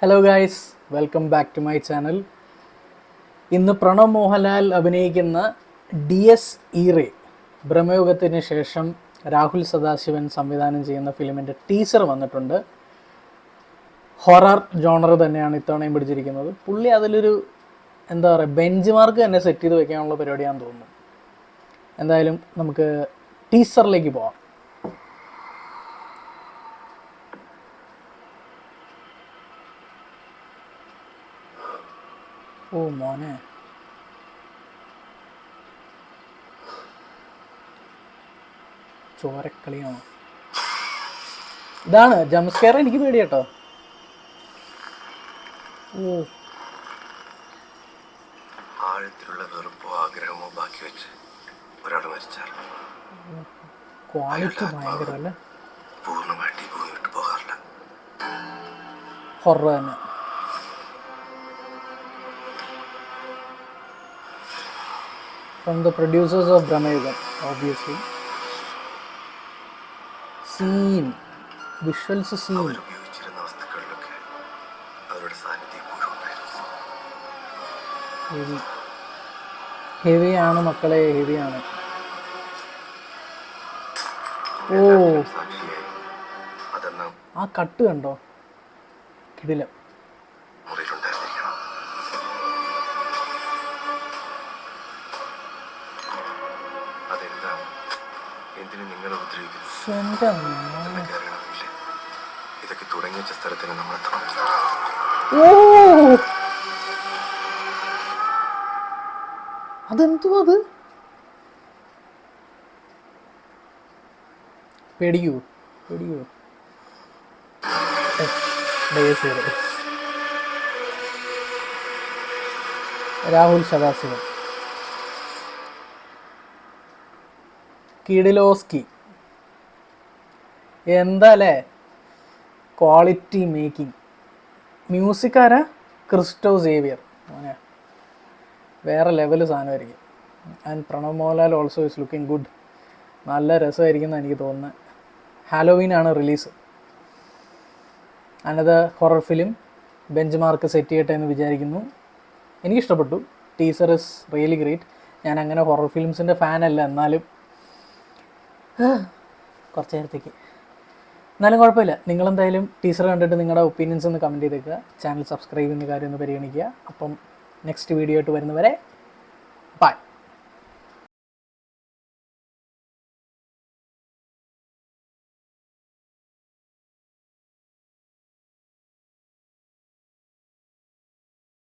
Hello guys, welcome back to my channel. ഇന്ന് പ്രണവ് മോഹൻലാൽ അഭിനയിക്കുന്ന DS ഈറെ ബ്രഹ്മയുഗത്തിന് ശേഷം രാഹുൽ സദാശിവൻ സംവിധാനം ചെയ്യുന്ന ഫിലിമിൻ്റെ ടീസർ വന്നിട്ടുണ്ട്. ഹൊറർ ജോണർ തന്നെയാണ് ഇത്തവണയും പിടിച്ചിരിക്കുന്നത്. പുള്ളി അതിലൊരു എന്താ പറയുക, ബെഞ്ച് മാർക്ക് തന്നെ സെറ്റ് ചെയ്ത് വെക്കാനുള്ള പരിപാടിയാണെന്ന് തോന്നുന്നു. എന്തായാലും നമുക്ക് ടീസറിലേക്ക് പോവാം. ഓ മോനെ, ചോരക്കളിയാണോ? ഇതാണ് ജംസ്കെയർ. എനിക്ക് പേടി കേട്ടോ. ഓ, ആഴത്തിലുള്ള വെറുപ്പോ ആഗ്രഹമോ ബാക്കി വെച്ച് ഒരാൾ മരിച്ചാൽ ക്വാളിറ്റി ഭയങ്കര അല്ലേ. പൂർണ്ണമായിട്ട് ഈ ഭൂമി വിട്ടു പോകാറില്ല. ഹൊറർ തന്നെ. From the producers of Brahmayugam, obviously. Scene, visuals scene. അവരുപയോഗിച്ചിരുന്ന വസ്തുക്കളിലൊക്കെ അവരുടെ സാന്നിധ്യം ഇപ്പോഴും ഉണ്ടായിരുന്നു. ഹെവി ഹെവിയാണ് മക്കളെ, ഹെവിയാണ്. ഓ, സാക്ഷിയായി അതെന്നാ ആ കട്ട് കണ്ടോ? കിടിലം. മുറിയിലുണ്ടായിരുന്നിരിക്കണം. അതെന്താണ്, എന്തിനു നിങ്ങളെ ഉപദ്രവിക്കുന്നു എൻ്റെ എന്നൊക്കെ അറിയണമെന്നില്ലേ? ഇതൊക്കെ തുടങ്ങി വെച്ച സ്ഥലത്തിന് നമ്മളെത്തണം. ഓ, അതെന്തോ അത്. പേടിക്കൂ പേടിക്കൂ. രാഹുൽ സദാശിവൻ, കിഡിലോസ്കി. എന്താ അല്ലേ ക്വാളിറ്റി മേക്കിംഗ്. മ്യൂസിക് ആരാ? ക്രിസ്റ്റോ സേവിയർ. അങ്ങനെ വേറെ ലെവല് സാധനമായിരിക്കും. And Pranav Mohanlal also is looking good. നല്ല രസമായിരിക്കും എന്ന് എനിക്ക് തോന്നുന്നത്. ഹാലോവീനാണ് release. Another horror film. Benchmark set ചെയ്യട്ടെ എന്ന് വിചാരിക്കുന്നു. എനിക്കിഷ്ടപ്പെട്ടു. Teaser is really great. ഞാൻ അങ്ങനെ ഹൊറർ ഫിലിംസിൻ്റെ ഫാനല്ല, എന്നാലും കുറച്ച് നേരത്തേക്ക് എന്നാലും കുഴപ്പമില്ല. നിങ്ങളെന്തായാലും ടീസർ കണ്ടിട്ട് നിങ്ങളുടെ ഒപ്പീനിയൻസ് ഒന്ന് കമൻറ്റ് ചെയ്തേക്കുക. ചാനൽ സബ്സ്ക്രൈബ് ചെയ്യുന്ന കാര്യം ഒന്ന് പരിഗണിക്കുക. അപ്പം നെക്സ്റ്റ് വീഡിയോ ആയിട്ട് വരുന്നവരെ ബൈ.